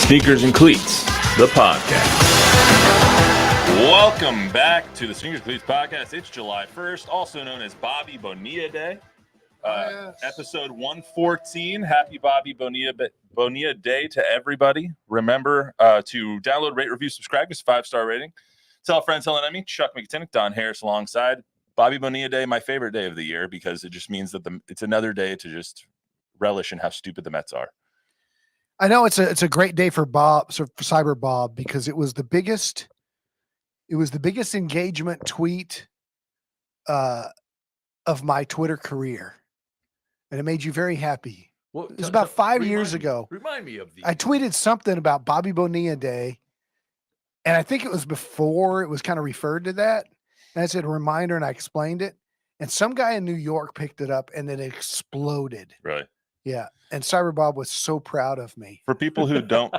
Sneakers and Cleats, the podcast. Welcome back to the Sneakers and Cleats podcast. It's July 1st, also known as Bobby Bonilla Day. Yes. Episode 114. Happy Bobby Bonilla Day to everybody. Remember to download, rate, review, subscribe. It's a 5-star rating. Tell a friend, tell an enemy. Chuck McTinnick, Don Harris alongside. Bobby Bonilla Day, my favorite day of the year, because it just means that it's another day to just relish in how stupid the Mets are. I know it's a great day for Bob, for Cyber Bob, because it was the biggest engagement tweet of my Twitter career, and it made you very happy. Well, it was about 5 years ago. Remind me of the. I tweeted something about Bobby Bonilla Day, and I think it was before it was kind of referred to that. And I said a reminder, and I explained it, and some guy in New York picked it up, and then it exploded. Right. Yeah, and Cyber Bob was so proud of me. For people who don't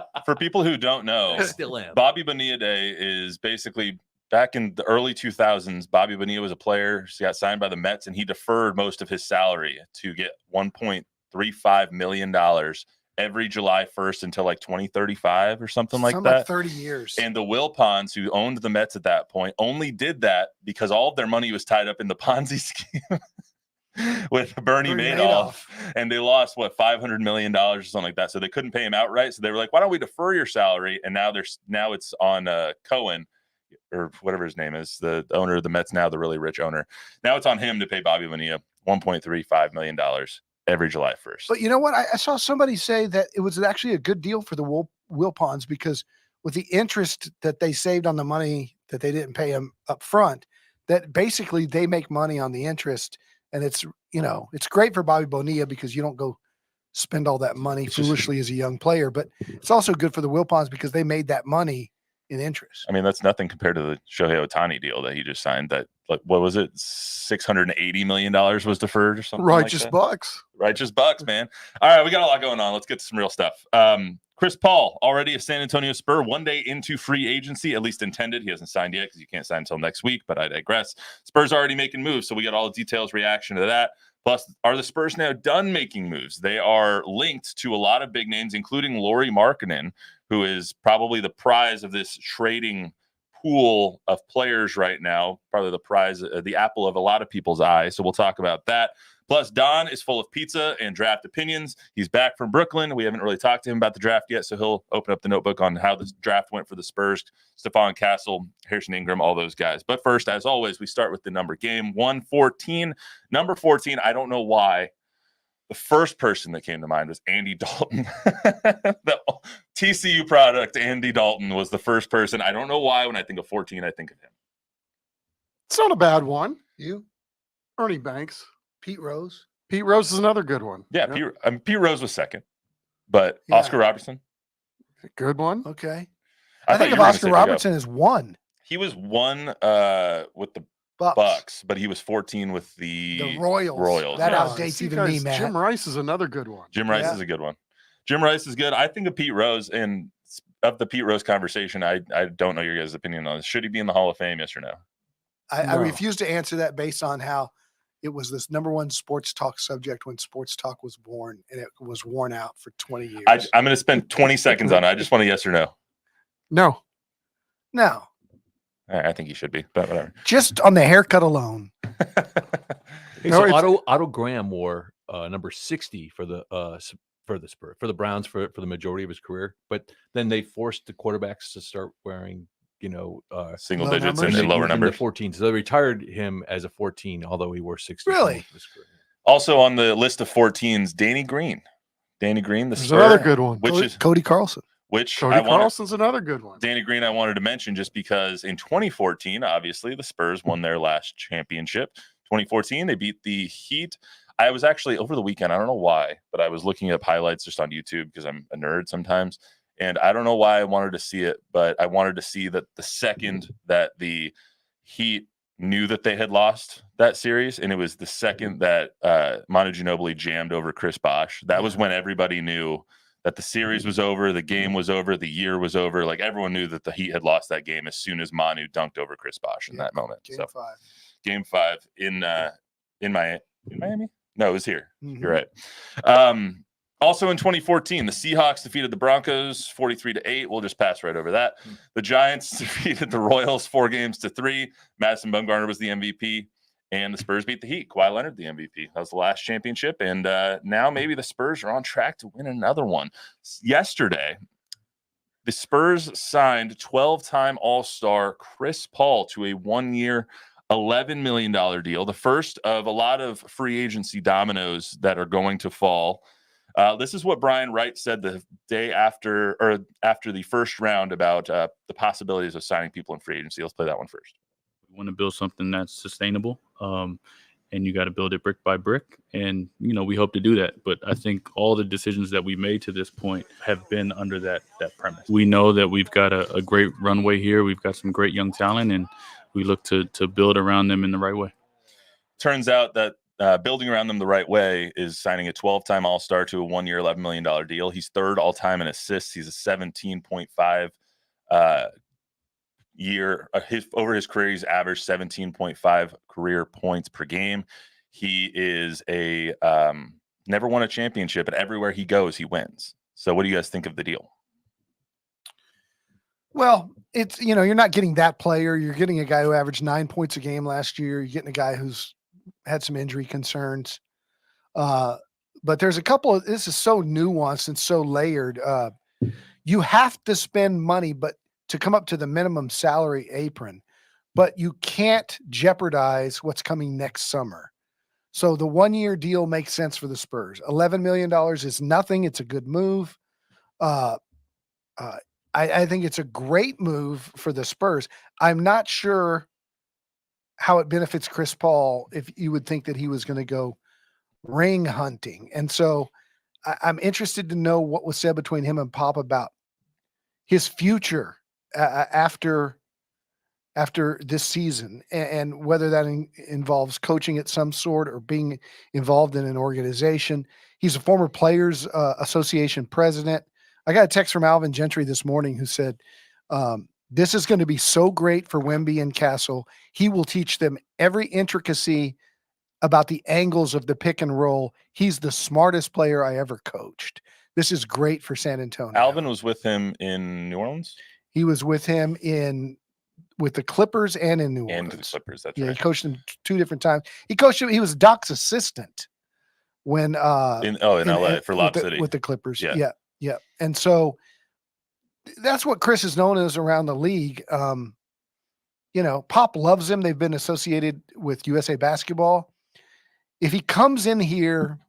know, I still am. Bobby Bonilla Day is basically back in the early 2000s. Bobby Bonilla was a player. He got signed by the Mets, and he deferred most of his salary to get $1.35 million every July 1st until like 2035 or something like that. Like 30 years. And the Wilpons, who owned the Mets at that point, only did that because all of their money was tied up in the Ponzi scheme. With Bernie Madoff, and they lost $500 million or something like that, so they couldn't pay him outright. So they were like, "Why don't we defer your salary?" And now it's on Cohen or whatever his name is, the owner of the Mets now, the really rich owner. Now it's on him to pay Bobby Bonilla $1.35 million every July 1st. But you know what? I saw somebody say that it was actually a good deal for the Wilpons, because with the interest that they saved on the money that they didn't pay him up front, that basically they make money on the interest. And it's great for Bobby Bonilla because you don't go spend all that money foolishly as a young player. But it's also good for the Wilpons because they made that money in interest. I mean, that's nothing compared to the Shohei Ohtani deal that he just signed. That, like, what was it? $680 million was deferred or something. Righteous like that. bucks. Righteous bucks, man. All right, we got a lot going on. Let's get to some real stuff. Chris Paul, already a San Antonio Spur, 1 day into free agency, at least intended. He hasn't signed yet because you can't sign until next week, but I digress. Spurs are already making moves, so we got all the details, reaction to that. Plus, are the Spurs now done making moves? They are linked to a lot of big names, including Lauri Markkanen, who is probably the prize of this trading pool of players right now, probably the prize, the apple of a lot of people's eye. So we'll talk about that. Plus, Don is full of pizza and draft opinions. He's back from Brooklyn. We haven't really talked to him about the draft yet, so he'll open up the notebook on how the draft went for the Spurs, Stephon Castle, Harrison Ingram, all those guys. But first, as always, we start with the number game, 114. Number 14, I don't know why. The first person that came to mind was Andy Dalton. The TCU product, Andy Dalton, was the first person. I don't know why when I think of 14, I think of him. It's not a bad one. You, Ernie Banks. Pete Rose. Pete Rose is another good one. Yeah, Pete Rose was second, but Yeah. Oscar Robertson. Good one. Okay. I I thought think you of were gonna Oscar say Robertson as one. He was one with the Bucks. but he was 14 with the Royals. That Yeah, outdates see, even me, guys, Matt. Jim Rice is another good one. Jim Rice Yeah. is a good one. Jim Rice is good. I think of Pete Rose, and of the Pete Rose conversation, I don't know your guys' opinion on this. Should he be in the Hall of Fame? Yes or no? I No. refuse to answer that based on how it was this number one sports talk subject when sports talk was born, and it was worn out for 20 years. I'm going to spend 20 seconds on it. I just want a yes or no. No. No, I think he should be, but whatever. just on the haircut alone. Hey, No, so Otto Graham wore number 60 for the Spurs, for the Browns for the majority of his career, but then they forced the quarterbacks to start wearing Single Low digits numbers? and lower in the numbers. 14. So they retired him as a 14, although he wore 60. for Really? most of his career. Also on the list of 14s, Danny Green. Danny Green, the There's Spur, another good one. Cody Carlson. which Cody I wanted. Carlson's another good one. Danny Green, I wanted to mention just because in 2014, obviously, the Spurs won their last championship. 2014, they beat the Heat. I was actually over the weekend, I don't know why, but I was looking up highlights just on YouTube because I'm a nerd sometimes. And I don't know why I wanted to see it, but I wanted to see that the second that the Heat knew that they had lost that series, and it was the second that Manu Ginobili jammed over Chris Bosh. That was when everybody knew that the series was over, the game was over, the year was over. Like, everyone knew that the Heat had lost that game as soon as Manu dunked over Chris Bosh in that moment. Game 5. Game 5 in Miami. No, it was here. Mhm. You're right. Also in 2014, the Seahawks defeated the Broncos 43-8. We'll just pass right over that. The Giants defeated the Royals 4-3. Madison Bumgarner was the MVP, and the Spurs beat the Heat. Kawhi Leonard, the MVP. That was the last championship, and now maybe the Spurs are on track to win another one. Yesterday, the Spurs signed 12-time All-Star Chris Paul to a 1-year, $11 million deal, the first of a lot of free agency dominoes that are going to fall. This is what Brian Wright said the day after the first round about the possibilities of signing people in free agency. Let's play that one first. We want to build something that's sustainable, and you got to build it brick by brick. And, we hope to do that. But I think all the decisions that we made to this point have been under that premise. We know that we've got a great runway here. We've got some great young talent, and we look to build around them in the right way. Turns out that building around them the right way is signing a 12-time All-Star to a 1-year, $11 million deal. He's third all-time in assists. He's a 17.5 year. Over his career, he's averaged 17.5 career points per game. He is never won a championship, but everywhere he goes, he wins. So what do you guys think of the deal? Well, it's, you're not getting that player. You're getting a guy who averaged 9 points a game last year. You're getting a guy who's had some injury concerns. But there's a couple of, this is so nuanced and so layered. You have to spend money, but to come up to the minimum salary apron, but you can't jeopardize what's coming next summer. So the 1-year deal makes sense for the Spurs. $11 million is nothing. It's a good move. I think it's a great move for the Spurs. I'm not sure how it benefits Chris Paul if you would think that he was going to go ring hunting. And so I'm interested to know what was said between him and Pop about his future after this season, and whether that involves coaching at some sort or being involved in an organization. He's a former Players Association president. I got a text from Alvin Gentry this morning who said, this is going to be so great for Wemby and Castle. He will teach them every intricacy about the angles of the pick and roll. He's the smartest player I ever coached. This is great for San Antonio. Alvin was with him in New Orleans? He was with him with the Clippers and in New Orleans. And the Clippers, that's right. right. He coached him 2 different times. He coached him. He was Doc's assistant when in LA for Lob City with the Clippers. Yeah. Yeah. And so that's what Chris is known as around the league. Pop loves him. They've been associated with USA Basketball. If he comes in here,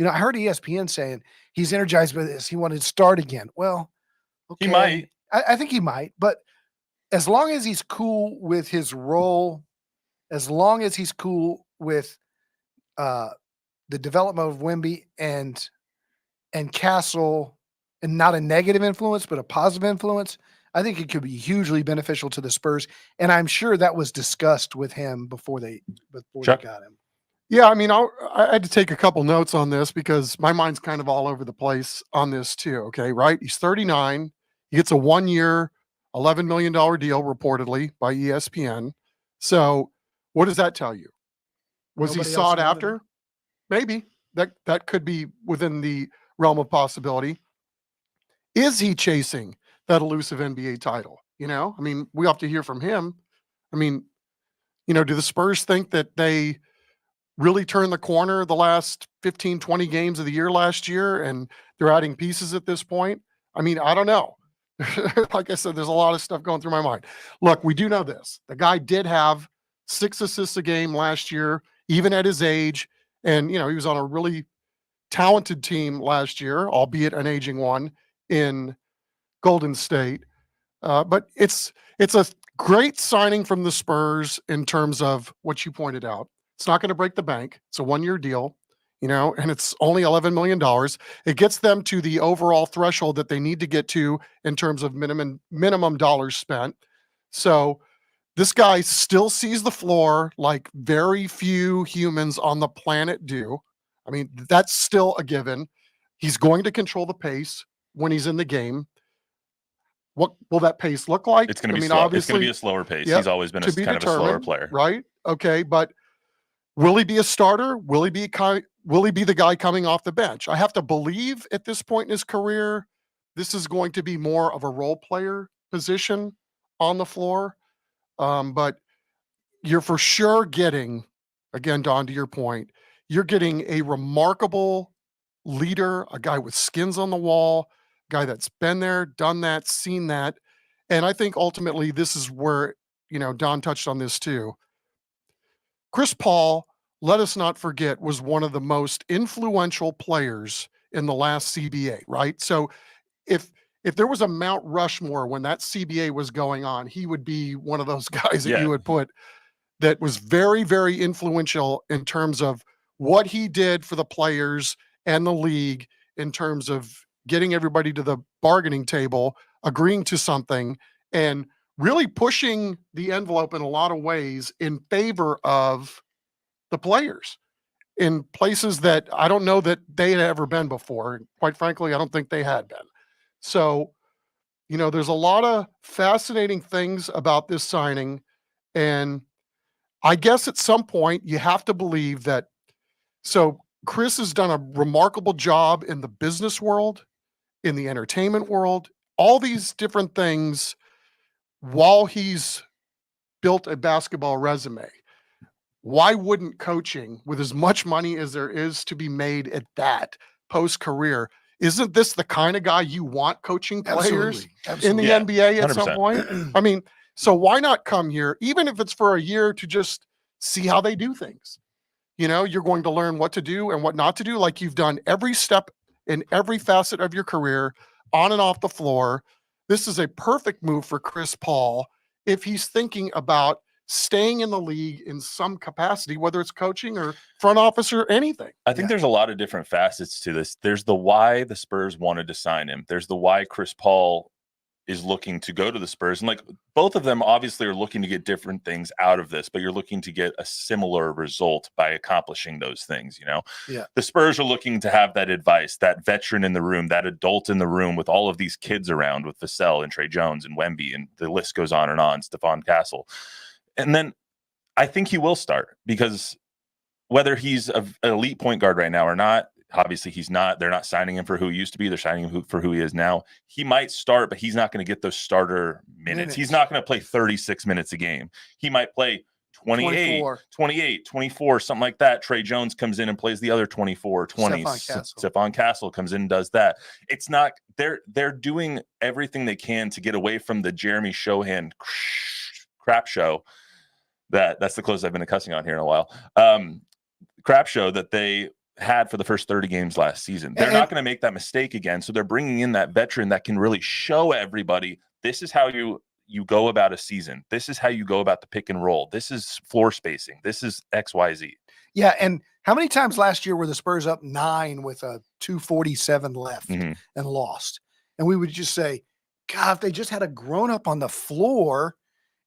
I heard ESPN saying he's energized by this. He wanted to start again. Well, okay. He might. I think he might, but as long as he's cool with his role, as long as he's cool with the development of Wemby and Castle, and not a negative influence, but a positive influence, I think it could be hugely beneficial to the Spurs. And I'm sure that was discussed with him before they got him. Yeah, I mean, I had to take a couple notes on this because my mind's kind of all over the place on this too. Okay, right? He's 39. He gets a 1-year, $11 million deal reportedly by ESPN. So what does that tell you? Was he sought after? Maybe. That could be within the realm of possibility. Is he chasing that elusive NBA title? I mean, we have to hear from him. I mean, do the Spurs think that they really turned the corner the last 15, 20 games of the year last year and they're adding pieces at this point? I mean, I don't know. Like I said, there's a lot of stuff going through my mind. Look, we do know this. The guy did have 6 assists a game last year, even at his age. And, he was on a really talented team last year, albeit an aging one, in Golden State. But it's a great signing from the Spurs in terms of what you pointed out. It's not going to break the bank. It's a 1-year deal, and it's only $11 million. It gets them to the overall threshold that they need to get to in terms of minimum dollars spent. So this guy still sees the floor like very few humans on the planet do. I mean, that's still a given. He's going to control the pace when he's in the game. What will that pace look like? It's going to be slow. It's going to be a slower pace. He's always been kind of a slower player. Right? Okay, but will he be a starter? Will he be will he be the guy coming off the bench? I have to believe at this point in his career, this is going to be more of a role player position on the floor. But you're for sure getting, again, Don, to your point, you're getting a remarkable leader, a guy with skins on the wall, guy that's been there, done that, seen that. And I think ultimately this is where, Don touched on this too. Chris Paul, let us not forget, was one of the most influential players in the last CBA, right? So if there was a Mount Rushmore when that CBA was going on, he would be one of those guys that Yeah. you would put that was very, very influential in terms of what he did for the players and the league in terms of getting everybody to the bargaining table, agreeing to something, and really pushing the envelope in a lot of ways in favor of the players in places that I don't know that they had ever been before. Quite frankly, I don't think they had been. So, there's a lot of fascinating things about this signing. And I guess at some point you have to believe that. So Chris has done a remarkable job in the business world, in the entertainment world, all these different things while he's built a basketball resume. Why wouldn't coaching, with as much money as there is to be made at that post-career, isn't this the kind of guy you want coaching players in the Yeah, NBA at 100%. some point? I mean, so why not come here, even if it's for a year, to just see how they do things? You're going to learn what to do and what not to do, like you've done every step in every facet of your career, on and off the floor. This is a perfect move for Chris Paul if he's thinking about staying in the league in some capacity, whether it's coaching or front office or anything. I think there's a lot of different facets to this. There's the why the Spurs wanted to sign him. There's the why Chris Paul is looking to go to the Spurs. And like both of them obviously are looking to get different things out of this, but you're looking to get a similar result by accomplishing those things, Yeah. The Spurs are looking to have that advice, that veteran in the room, that adult in the room with all of these kids around with Vassell and Trey Jones and Wemby, and the list goes on and on, Stephon Castle. And then I think he will start, because whether he's an elite point guard right now or not, obviously he's not. They're not signing him for who he used to be. They're signing him for who he is now. He might start, but he's not going to get those starter minutes. He's not going to play 36 minutes a game. He might play 28, 24, something like that. Trey Jones comes in and plays the other 24, 20. Stephon Castle comes in and does that. It's not, they're doing everything they can to get away from the Jeremy Shohan crap show. That's the closest I've been to cussing on here in a while. Crap show that they had for the first 30 games last season. They're not going to make that mistake again. So they're bringing in that veteran that can really show everybody, this is how you go about a season. This is how you go about the pick and roll. This is floor spacing. This is XYZ. Yeah. And how many times last year were the Spurs up 9 with a 2:47 left and lost? And we would just say, God, if they just had a grown up on the floor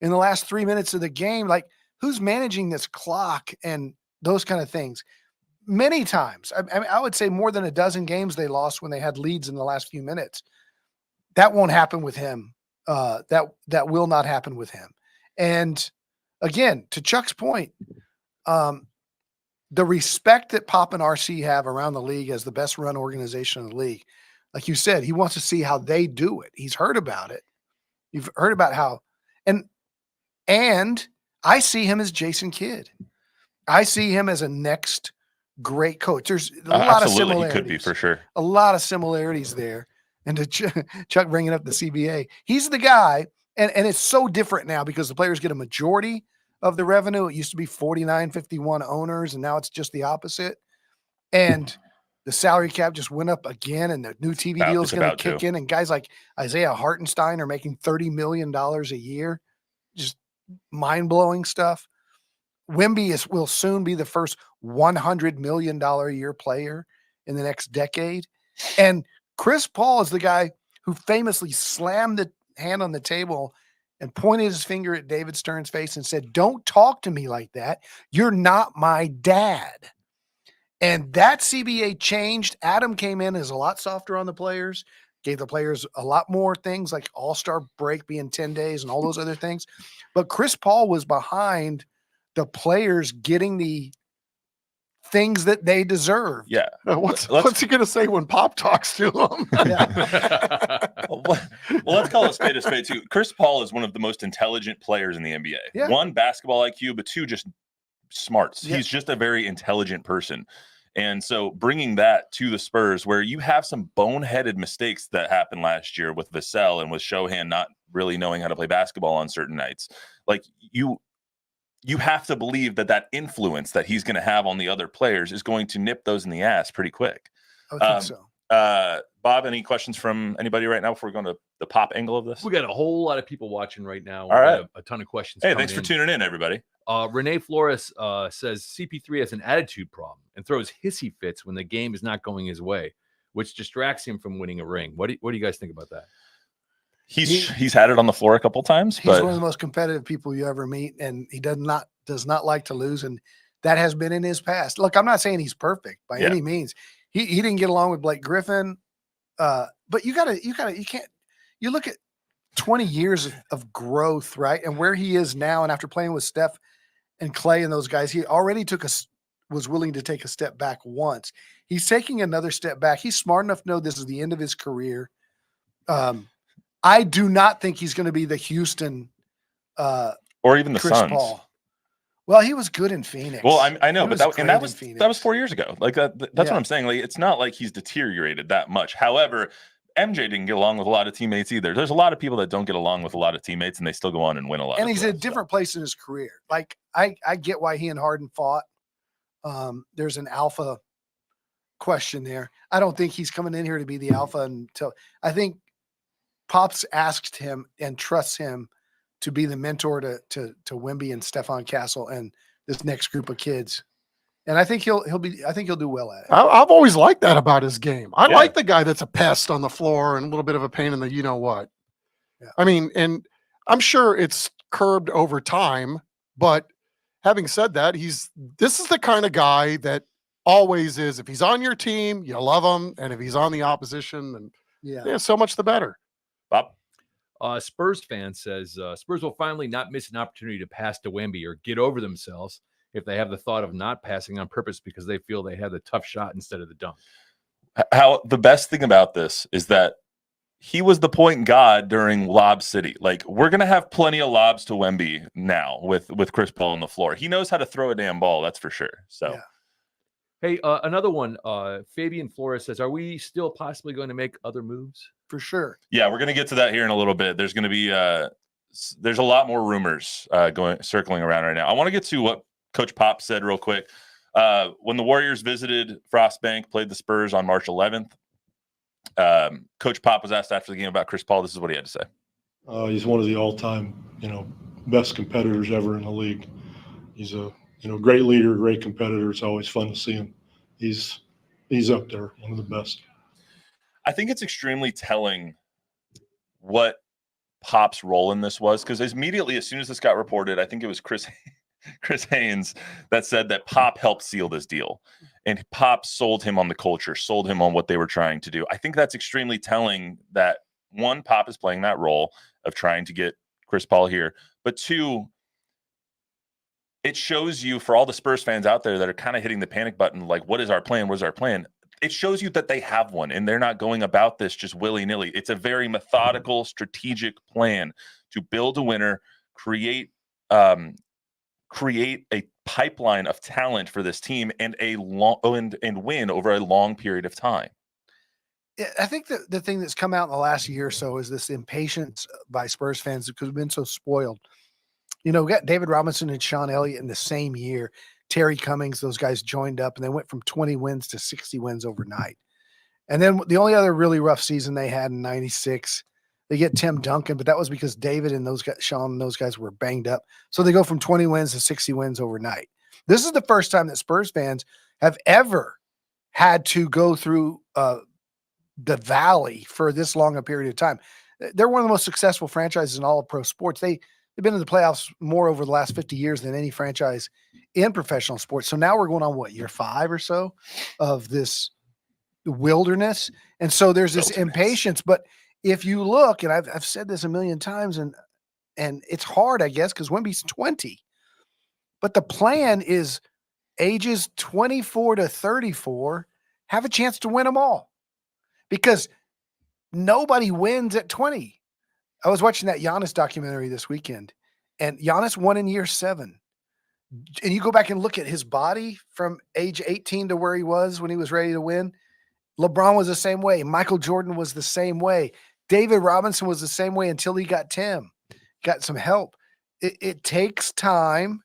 in the last 3 minutes of the game, like who's managing this clock and those kind of things? Many times, I would say more than a dozen games they lost when they had leads in the last few minutes. That won't happen with him. That will not happen with him. And again, to Chuck's point, the respect that Pop and RC have around the league as the best run organization in the league, like you said, he wants to see how they do it. He's heard about it. You've heard about how, and I see him as Jason Kidd. I see him as a next great coach. There's a lot of similarities. He could be, for sure. A lot of similarities there. And to Chuck bringing up the CBA, he's the guy. And it's so different now because the players get a majority of the revenue. It used to be 49-51 owners, and now it's just the opposite. And the salary cap just went up again, and the new TV deal is going to kick in. And guys like Isaiah Hartenstein are making $30 million a year. Just mind-blowing stuff. Wemby will soon be the first $100 million a year player in the next decade. And Chris Paul is the guy who famously slammed the hand on the table and pointed his finger at David Stern's face and said, "Don't talk to me like that. You're not my dad." And that CBA changed. Adam came in as a lot softer on the players, gave the players a lot more things like All-Star break being 10 days and all those other things. But Chris Paul was behind the players getting the things that they deserve. Yeah. What's he going to say when Pop talks to him? Well, let's call it a spade too. Chris Paul is one of the most intelligent players in the NBA. Yeah. One, basketball IQ, but two, just smarts. Yeah. He's just a very intelligent person. And so bringing that to the Spurs, where you have some boneheaded mistakes that happened last year with Vassell and with Shohan not really knowing how to play basketball on certain nights, like you have to believe that influence that he's going to have on the other players is going to nip those in the ass pretty quick. I would think so. Bob, any questions from anybody right now before we go into the Pop angle of this? We got a whole lot of people watching right now. All right. A ton of questions. Hey, thanks for tuning in, everybody. Renee Flores says CP3 has an attitude problem and throws hissy fits when the game is not going his way, which distracts him from winning a ring. What do you guys think about that? He's had it on the floor a couple times. He's one of the most competitive people you ever meet, and he does not like to lose, and that has been in his past. Look, I'm not saying he's perfect by any means. He didn't get along with Blake Griffin, but you look at 20 years of growth, right? And where he is now, and after playing with Steph and Clay and those guys, he already was willing to take a step back once. He's taking another step back. He's smart enough to know this is the end of his career. I do not think he's going to be the Houston or even the Chris Suns. Paul. Well, he was good in Phoenix. Well, I know, but that was 4 years ago. Like that's what I'm saying. Like it's not like he's deteriorated that much. However, MJ didn't get along with a lot of teammates either. There's a lot of people that don't get along with a lot of teammates, and they still go on and win a lot. And he's in a different place in his career. Like I get why he and Harden fought. There's an alpha question there. I don't think he's coming in here to be the alpha until I think Pops asked him and trusts him to be the mentor to Wemby and Stephon Castle and this next group of kids. And I think he'll do well at it. I've always liked that about his game. I like the guy that's a pest on the floor and a little bit of a pain in the you-know-what. Yeah. I mean, and I'm sure it's curbed over time, but having said that, this is the kind of guy that always is. If he's on your team, you love him. And if he's on the opposition, then so much the better. Bob? Spurs fan says Spurs will finally not miss an opportunity to pass to Wemby or get over themselves if they have the thought of not passing on purpose because they feel they had the tough shot instead of the dunk. How the best thing about this is that he was the point guard during Lob City. Like we're gonna have plenty of lobs to Wemby now with Chris Paul on the floor. He knows how to throw a damn ball, that's for sure. So. Yeah. Hey, another one. Fabian Flores says, "Are we still possibly going to make other moves?" For sure. Yeah, we're going to get to that here in a little bit. There's going to be there's a lot more rumors circling around right now. I want to get to what Coach Pop said real quick. When the Warriors visited Frostbank, played the Spurs on March 11th, Coach Pop was asked after the game about Chris Paul. This is what he had to say. He's one of the all-time, best competitors ever in the league. He's a great leader, great competitor. It's always fun to see him. He's up there, one of the best. I think it's extremely telling what Pop's role in this was because immediately as soon as this got reported, I think it was Chris Haynes that said that Pop helped seal this deal. And Pop sold him on the culture, sold him on what they were trying to do. I think that's extremely telling that, one, Pop is playing that role of trying to get Chris Paul here. But two, it shows you for all the Spurs fans out there that are kind of hitting the panic button, like, what is our plan? What is our plan? It shows you that they have one and they're not going about this just willy-nilly. It's a very methodical, strategic plan to build a winner, create a pipeline of talent for this team and and win over a long period of time. I think the thing that's come out in the last year or so is this impatience by Spurs fans because we've been so spoiled. We got David Robinson and Sean Elliott in the same year. Terry Cummings, those guys joined up and they went from 20 wins to 60 wins overnight. And then the only other really rough season they had in 96, they get Tim Duncan, but that was because David and those guys, Sean and those guys were banged up. So they go from 20 wins to 60 wins overnight. This is the first time that Spurs fans have ever had to go through the valley for this long a period of time. They're one of the most successful franchises in all of pro sports. They've been in the playoffs more over the last 50 years than any franchise in professional sports. So now we're going on year 5 or so of this wilderness. And so there's this impatience, but if you look, and I've said this a million times and it's hard, I guess, because Wemby's 20, but the plan is ages 24 to 34 have a chance to win them all because nobody wins at 20. I was watching that Giannis documentary this weekend, and Giannis won in year 7. And you go back and look at his body from age 18 to where he was when he was ready to win. LeBron was the same way. Michael Jordan was the same way. David Robinson was the same way until he got got some help. It takes time.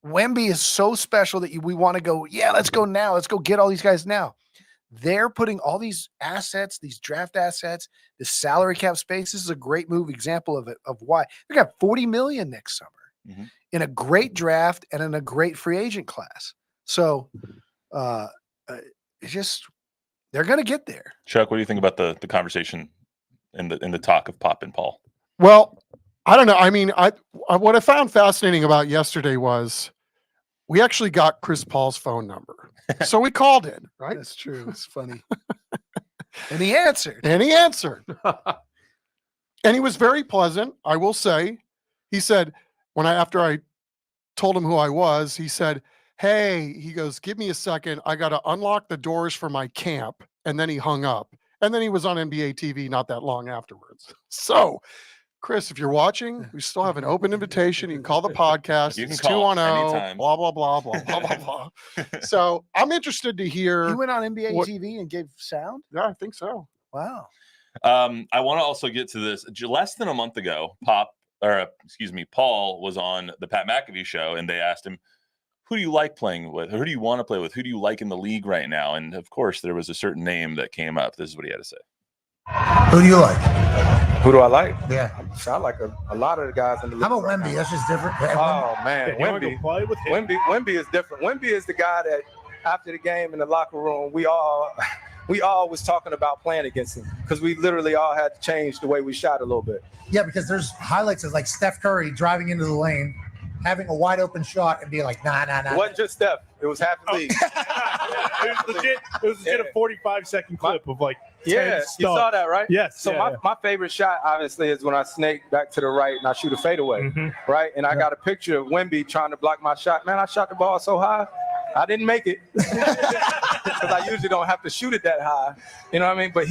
Wemby is so special that we want to go, yeah, let's go now. Let's go get all these guys now. They're putting all these assets, these draft assets, the salary cap space. This is a great move example of it, of why. They got $40 million next summer in a great draft and in a great free agent class. So it's just, they're going to get there. Chuck, what do you think about the conversation and the talk of Pop and Paul? Well, I don't know. I mean, what I found fascinating about yesterday was we actually got Chris Paul's phone number. So we called in, right? That's true. It's funny. And he answered. And he was very pleasant, I will say. He said, after I told him who I was, he said, hey, he goes, give me a second. I got to unlock the doors for my camp. And then he hung up. And then he was on NBA TV not that long afterwards. So, Chris, if you're watching, we still have an open invitation. You can call the podcast. You can it's call 210, blah, blah, blah, blah, blah, blah, blah. So I'm interested to hear. You went on NBA TV and gave sound? Yeah, I think so. Wow. I want to also get to this. Less than a month ago, Paul was on the Pat McAfee show, and they asked him, who do you like playing with? Who do you want to play with? Who do you like in the league right now? And of course, there was a certain name that came up. This is what he had to say. Who do you like? Who do I like? Yeah. I like a lot of the guys in the league. How about Wemby? That's just different. Oh, man. Wemby is different. Wemby is the guy that after the game in the locker room, we all was talking about playing against him because we literally all had to change the way we shot a little bit. Yeah, because there's highlights of like Steph Curry driving into the lane, having a wide open shot and being like, nah. It wasn't just Steph. It was half the league. It was legit a 45-second clip of like 10 you saw that, right? Yes. So my favorite shot, obviously, is when I snake back to the right and I shoot a fadeaway, right? And I got a picture of Wemby trying to block my shot. Man, I shot the ball so high, I didn't make it because I usually don't have to shoot it that high. You know what I mean? But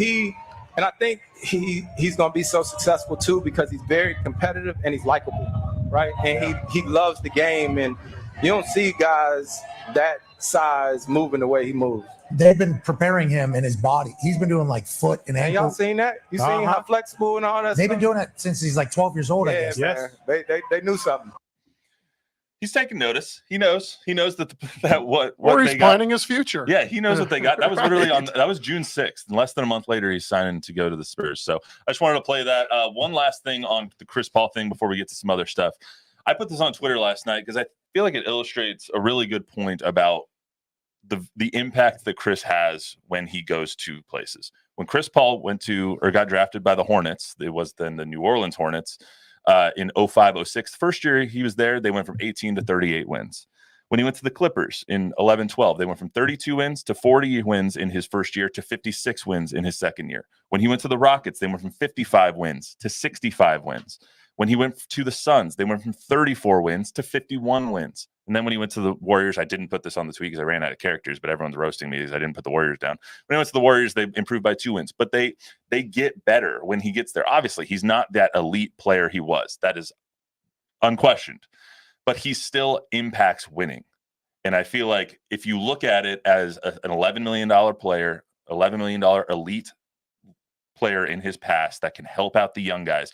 I think he's going to be so successful too because he's very competitive and he's likable, right? And he loves the game, and you don't see guys that size moving the way he moves. They've been preparing him in his body. He's been doing like foot and ankle. Y'all seen that? You seen how flexible and all that They've stuff? been doing it since he's like 12 years old, I guess. Man. They knew something. He's taking notice. He knows that what Or he's they got. planning his future. Yeah, he knows what they got. That was literally that was June 6th. And less than a month later, he's signing to go to the Spurs. So I just wanted to play that. One last thing on the Chris Paul thing before we get to some other stuff. I put this on Twitter last night because I feel like it illustrates a really good point about the impact that Chris has when he goes to places. When Chris Paul got drafted by the Hornets, it was then the New Orleans Hornets in 05-06. First year he was there, they went from 18 to 38 wins. When he went to the Clippers in 11-12, they went from 32 wins to 40 wins in his first year to 56 wins in his second year. When he went to the Rockets, they went from 55 wins to 65 wins. When he went to the Suns, they went from 34 wins to 51 wins. And then when he went to the Warriors, I didn't put this on the tweet because I ran out of characters, but everyone's roasting me because I didn't put the Warriors down. When he went to the Warriors, they improved by 2 wins. But they get better when he gets there. Obviously, he's not that elite player he was. That is unquestioned. But he still impacts winning. And I feel like if you look at it as an $11 million player, $11 million elite player in his past that can help out the young guys,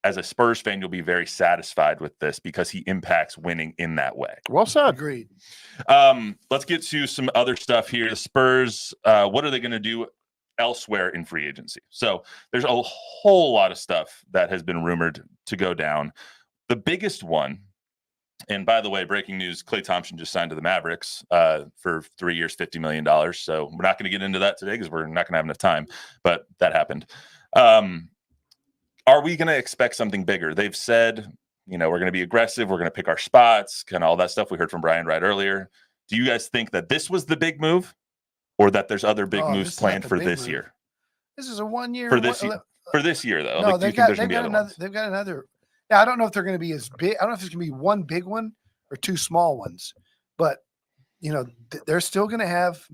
as a Spurs fan, you'll be very satisfied with this because he impacts winning in that way. Well said. Agreed. Let's get to some other stuff here. The Spurs, what are they going to do elsewhere in free agency? So there's a whole lot of stuff that has been rumored to go down. The biggest one, and by the way, breaking news, Klay Thompson just signed to the Mavericks for 3 years, $50 million. So we're not going to get into that today because we're not going to have enough time, but that happened. Are we going to expect something bigger? They've said, we're going to be aggressive. We're going to pick our spots, kind of all that stuff we heard from Brian Wright earlier. Do you guys think that this was the big move or that there's other big moves planned for this year? This is a 1 year. For this year, though. No, they've got another. Yeah, I don't know if they're going to be as big. I don't know if there's going to be one big one or two small ones, but they're still going to have,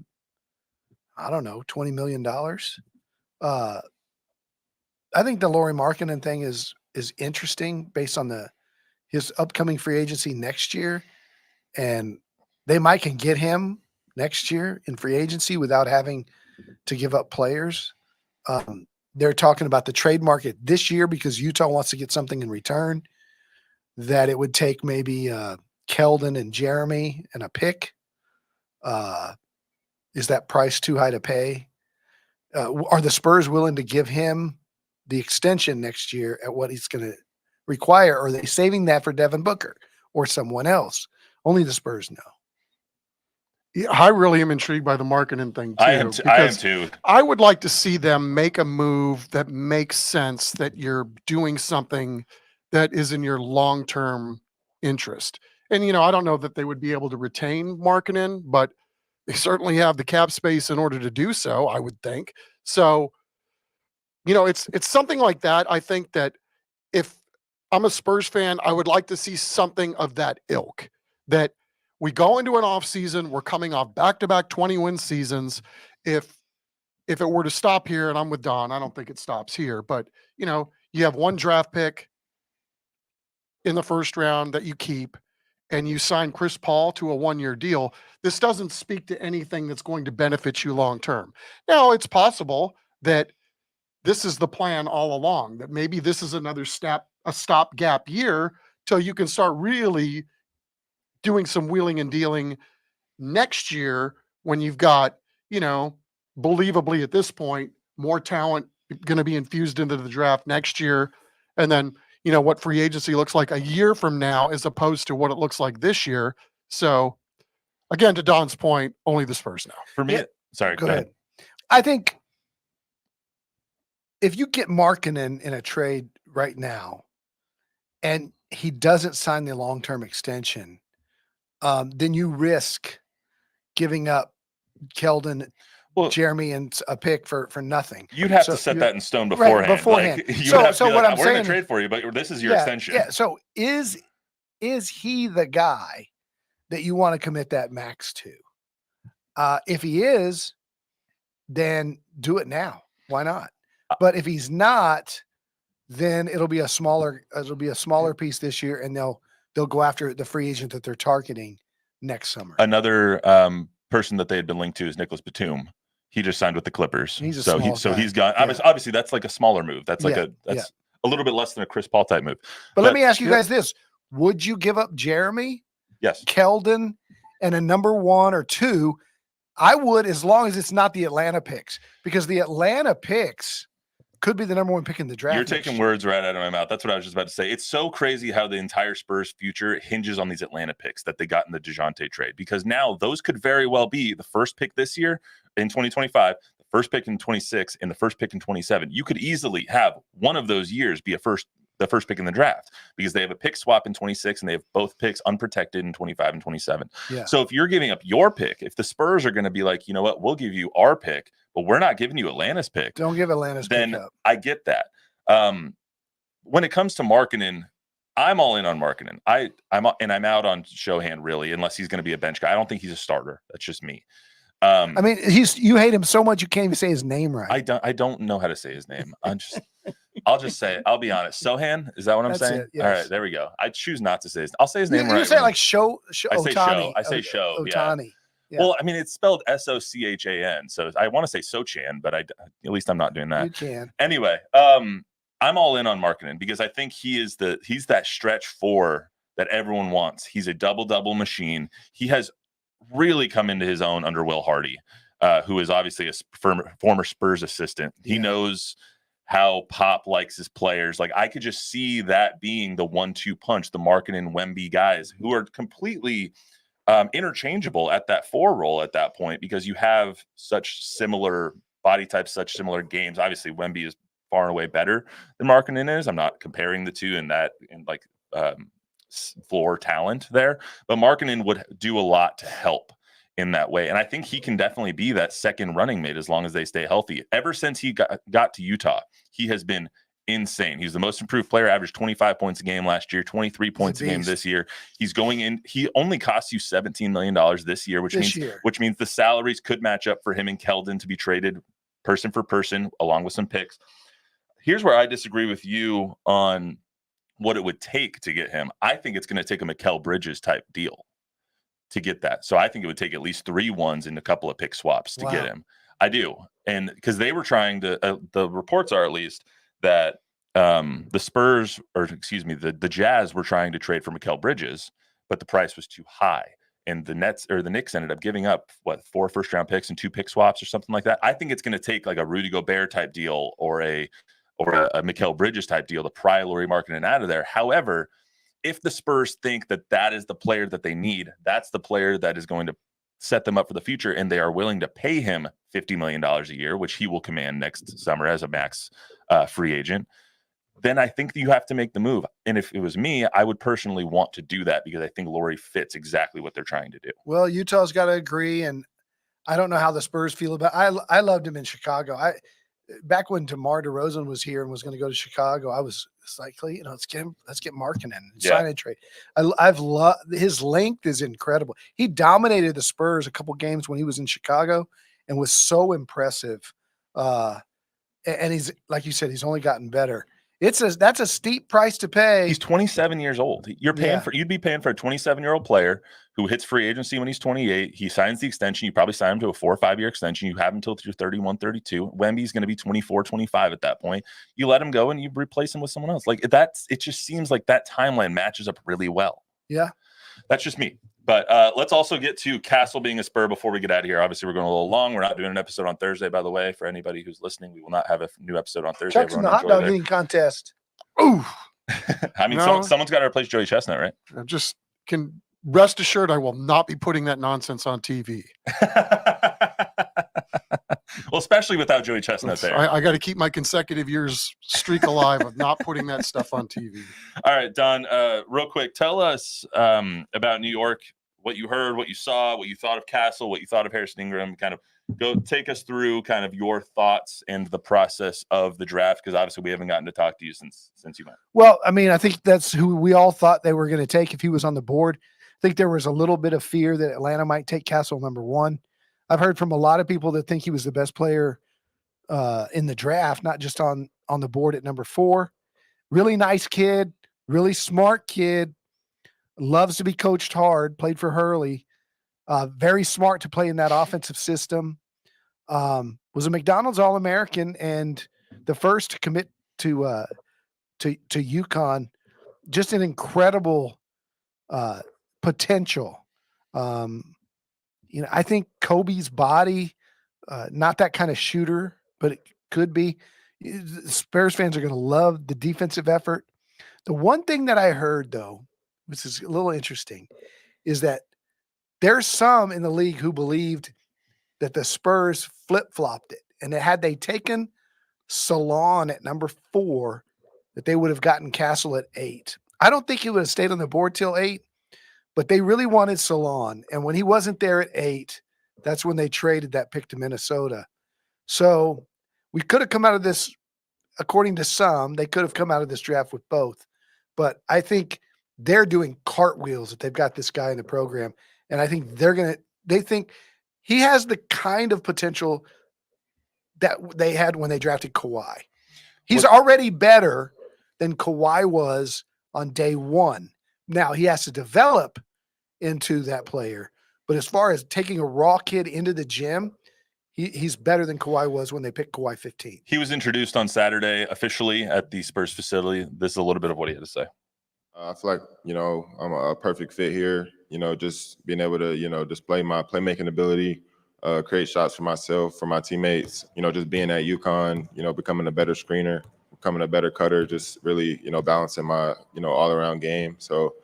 I don't know, $20 million. I think the Lauri Markkanen thing is interesting based on his upcoming free agency next year, and they might can get him next year in free agency without having to give up players. They're talking about the trade market this year because Utah wants to get something in return, that it would take maybe Keldon and Jeremy and a pick. Is that price too high to pay? Are the Spurs willing to give him the extension next year at what he's going to require? Or are they saving that for Devin Booker or someone else? Only the Spurs know. Yeah, I really am intrigued by the Markkanen thing too. I am too. I would like to see them make a move that makes sense, that you're doing something that is in your long-term interest. And, I don't know that they would be able to retain Markkanen, but they certainly have the cap space in order to do so, I would think. So, it's something like that. I think that if I'm a Spurs fan, I would like to see something of that ilk, that we go into an off season, we're coming off back-to-back 20-win seasons. If it were to stop here, and I'm with Don, I don't think it stops here, but you have one draft pick in the first round that you keep, and you sign Chris Paul to a 1-year deal. This doesn't speak to anything that's going to benefit you long term. Now, it's possible that this is the plan all along, that maybe this is another stopgap year till you can start really doing some wheeling and dealing next year when you've got, believably at this point, more talent going to be infused into the draft next year. And then, what free agency looks like a year from now as opposed to what it looks like this year. So again, to Don's point, only the Spurs know. For me, sorry, Go ahead. I think if you get Markkanen in a trade right now and he doesn't sign the long-term extension, then you risk giving up Keldon, Jeremy, and a pick for nothing. You'd have to set that in stone beforehand. Right, beforehand. So what I'm saying, we're going to trade for you, but this is your extension. Yeah. So is he the guy that you want to commit that max to? If he is, then do it now. Why not? But if he's not, then it'll be a smaller piece this year, and they'll go after the free agent that they're targeting next summer. Another person that they had been linked to is Nicholas Batum. He just signed with the Clippers. He's he's gone. Yeah. Obviously, that's like a smaller move. That's a little bit less than a Chris Paul type move. But let me ask you guys this: would you give up Jeremy? Yes. Keldon and a number 1 or 2? I would, as long as it's not the Atlanta picks, because the Atlanta picks could be the number 1 pick in the draft. You're taking words right out of my mouth. That's what I was just about to say. It's so crazy how the entire Spurs future hinges on these Atlanta picks that they got in the DeJounte trade, because now those could very well be the first pick this year in 2025, the first pick in 26, and the first pick in 27. You could easily have one of those years be the first pick in the draft, because they have a pick swap in 26 and they have both picks unprotected in 25 and 27. Yeah. So if you're giving up your pick, if the Spurs are going to be like, you know what, we'll give you our pick, but we're not giving you Atlanta's pick. Don't give Atlanta's then pick up. I get that. When it comes to Markkanen, I'm all in on Markkanen. I'm out on Shohan, really, unless he's going to be a bench guy. I don't think he's a starter. That's just me. I mean, you hate him so much you can't even say his name right. I don't know how to say his name. I'll just say it. I'll be honest. Sohan, is that what I'm saying? It, yes. All right, there we go. I choose not to say his. I'll say his name you right. You say like show. I say Otani. show. I say show. Otani. Yeah. Well, I mean, it's spelled Sochan, so I want to say Sochan, but at least I'm not doing that. You can. Anyway, I'm all in on Markkanen because I think he's that stretch 4 that everyone wants. He's a double-double machine. He has really come into his own under Will Hardy, who is obviously a former Spurs assistant. He knows how Pop likes his players. Like, I could just see that being the 1-2 punch, the Markkanen Wemby guys who are completely interchangeable at that 4 role at that point, because you have such similar body types, such similar games. Obviously, Wemby is far and away better than Markkanen is. I'm not comparing the two in floor talent there, but Markkanen would do a lot to help in that way. And I think he can definitely be that second running mate as long as they stay healthy. Ever since he got to Utah, he has been insane. He's the most improved player, averaged 25 points a game last year, 23 points a game this year. He's going in. He only costs you $17 million this year, which means the salaries could match up for him and Keldon to be traded person for person along with some picks. Here's where I disagree with you on what it would take to get him. I think it's going to take a Mikal Bridges type deal to get that. So I think it would take at least 3 ones and a couple of pick swaps to get him. I do. And because they were trying to, the reports are at least that the Spurs, or excuse me, the Jazz were trying to trade for Mikal Bridges, but the price was too high. And the Knicks ended up giving up 4 first-round picks and 2 pick swaps or something like that. I think it's going to take like a Rudy Gobert type deal or a Mikal Bridges type deal to pry Lauri Markkanen out of there. However, if the Spurs think that that is the player that they need, that's the player that is going to set them up for the future, and they are willing to pay him $50 million a year, which he will command next summer as a max free agent, then I think you have to make the move. And if it was me, I would personally want to do that because I think Lauri fits exactly what they're trying to do. Well, Utah's got to agree, and I don't know how the Spurs feel about it. I loved him in Chicago. Back when DeMar DeRozan was here and was going to go to Chicago, I was like, let's get Markkanen and sign and trade. I've loved his length is incredible. He dominated the Spurs a couple games when he was in Chicago and was so impressive. And he's, like you said, he's only gotten better. That's a steep price to pay. He's 27 years old. You'd be paying for a 27-year-old player who hits free agency when he's 28. He signs the extension. You probably sign him to a 4 or 5 year extension. You have him until you're 31, 32. Wemby's going to be 24, 25 at that point. You let him go and you replace him with someone else. It just seems like that timeline matches up really well. Yeah. That's just me. But let's also get to Castle being a Spur before we get out of here. Obviously, we're going a little long. We're not doing an episode on Thursday, by the way. For anybody who's listening, we will not have a new episode on Thursday. Chuck's in the hot dog eating contest. Ooh. I mean, someone's got to replace Joey Chestnut, right? I just can rest assured I will not be putting that nonsense on TV. Well, especially without Joey Chestnut there. I got to keep my consecutive years streak alive of not putting that stuff on TV. All right, Don, real quick, tell us about New York, what you heard, what you saw, what you thought of Castle, what you thought of Harrison Ingram. Kind of go take us through kind of your thoughts and the process of the draft, because obviously we haven't gotten to talk to you since you went. Well, I mean, I think that's who we all thought they were going to take if he was on the board. I think there was a little bit of fear that Atlanta might take Castle number 1. I've heard from a lot of people that think he was the best player in the draft, not just on the board at number 4. Really nice kid, really smart kid, loves to be coached hard, played for Hurley, very smart to play in that offensive system, was a McDonald's All-American and the first to commit to UConn. Just an incredible potential. I think Kobe's body, not that kind of shooter, but it could be. Spurs fans are going to love the defensive effort. The one thing that I heard, though, which is a little interesting, is that there's some in the league who believed that the Spurs flip-flopped it, and that had they taken Salon at number 4, that they would have gotten Castle at 8. I don't think he would have stayed on the board till 8. But they really wanted Salon. And when he wasn't there at 8, that's when they traded that pick to Minnesota. So we could have come out of this, according to some, they could have come out of this draft with both. But I think they're doing cartwheels that they've got this guy in the program. And I think they think he has the kind of potential that they had when they drafted Kawhi. He's already better than Kawhi was on day 1. Now he has to develop into that player, but as far as taking a raw kid into the gym, he's better than Kawhi was when they picked Kawhi 15. He was introduced on Saturday officially at the Spurs facility. This is a little bit of what he had to say. I feel like, I'm a perfect fit here, just being able to, display my playmaking ability, create shots for myself, for my teammates, just being at UConn, becoming a better screener, becoming a better cutter, just really, balancing my, all around game. So,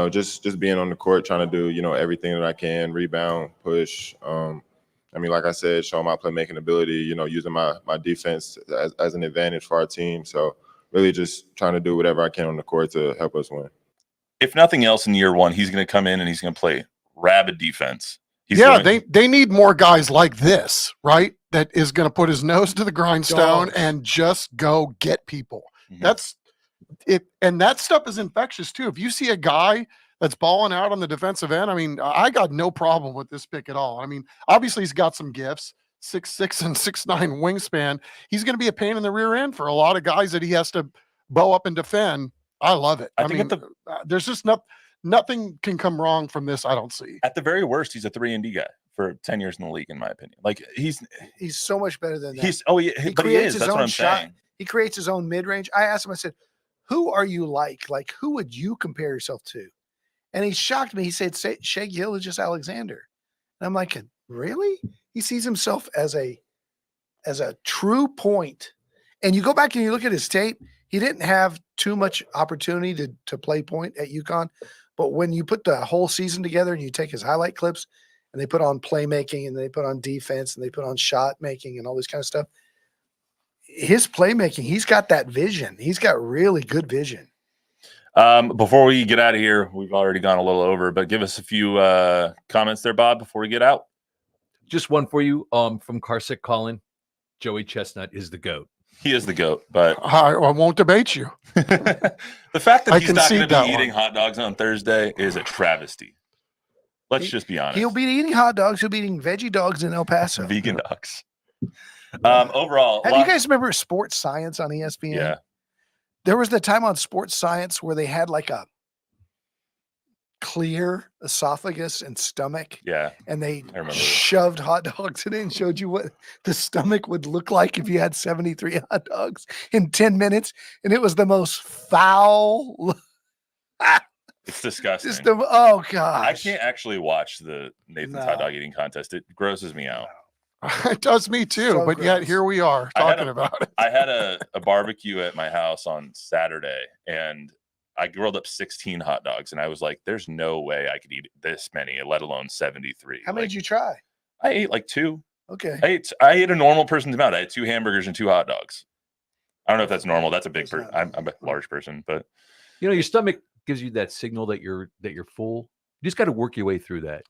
just being on the court, trying to do, everything that I can, rebound, push. Like I said, showing my playmaking ability, using my defense as an advantage for our team. So really just trying to do whatever I can on the court to help us win. If nothing else, in year 1, he's going to come in and he's going to play rabid defense. They need more guys like this, right? That is going to put his nose to the grindstone and just go get people. Mhm. That's it. And that stuff is infectious too. If you see a guy that's balling out on the defensive end, I mean, I got no problem with this pick at all. I mean, obviously he's got some gifts, 6'6" and 6'9" wingspan. He's going to be a pain in the rear end for a lot of guys that he has to bow up and defend. I love it. I mean, there's just nothing can come wrong from this. I don't see. At the very worst, he's a 3-and-D guy for 10 years in the league, in my opinion. Like he's so much better than that. He creates his own shot. He creates his own mid-range. I asked him, I said, who are you like? Like, who would you compare yourself to? And he shocked me. He said, Shea Gilgeous-Alexander. And I'm like, really? He sees himself as a true point. And you go back and you look at his tape, he didn't have too much opportunity to play point at UConn. But when you put the whole season together and you take his highlight clips and they put on playmaking and they put on defense and they put on shot making and all this kind of stuff, his playmaking, he's got that vision. He's got really good vision. Before we get out of here, we've already gone a little over, but give us a few comments there, Bob, before we get out. Just one for you from Carsick Colin. Joey Chestnut is the GOAT. He is the GOAT, but I won't debate you. The fact that he's not going to be eating one. hot dogs on Thursday is a travesty. Let's just be honest. He'll be eating hot dogs. He'll be eating veggie dogs in El Paso. Vegan dogs. Overall, have you guys remember Sports Science on ESPN? Yeah. There was the time on Sports Science where they had like a clear esophagus and stomach. Yeah. And they shoved hot dogs in it and showed you what the stomach would look like if you had 73 hot dogs in 10 minutes. And it was the most foul. It's disgusting. Oh, gosh. I can't actually watch the Nathan's hot dog eating contest. It grosses me out. It does me too, So but yet gross. here we are talking about it. I had a barbecue at my house on Saturday, and I grilled up 16 hot dogs, and I was like, there's no way I could eat this many, let alone 73. How many did you try? I ate like 2. Okay. I ate a normal person's amount. I had 2 hamburgers and 2 hot dogs. I don't know if that's normal. That's a big person. I'm a large person, but you know, your stomach gives you that signal that you're full. You just got to work your way through that.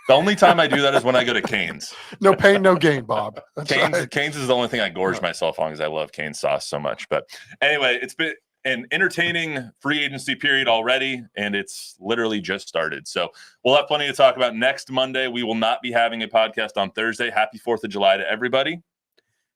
The only time I do that is when I go to Cane's. No pain, no gain, Bob. That's Cane's is the only thing I gorge myself on because I love Cane's sauce so much. But anyway, it's been an entertaining free agency period already, and it's literally just started. So we'll have plenty to talk about next Monday. We will not be having a podcast on Thursday. Happy 4th of July to everybody.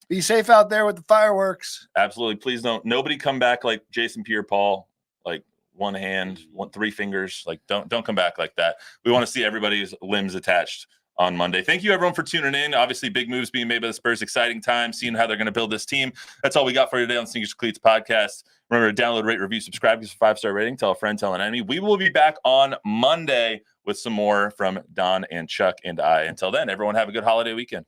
Be safe out there with the fireworks. Absolutely. Please nobody come back like Jason Pierre-Paul, like one hand, 3 fingers. Like don't come back like that. We want to see everybody's limbs attached on Monday. Thank you everyone for tuning in. Obviously big moves being made by the Spurs. Exciting time seeing how they're going to build this team. That's all we got for you today on Sneakers and Cleats podcast. Remember to download, rate, review, subscribe, give us a 5-star rating, tell a friend, tell an enemy. We will be back on Monday with some more from Don and Chuck and I. Until then, everyone have a good holiday weekend.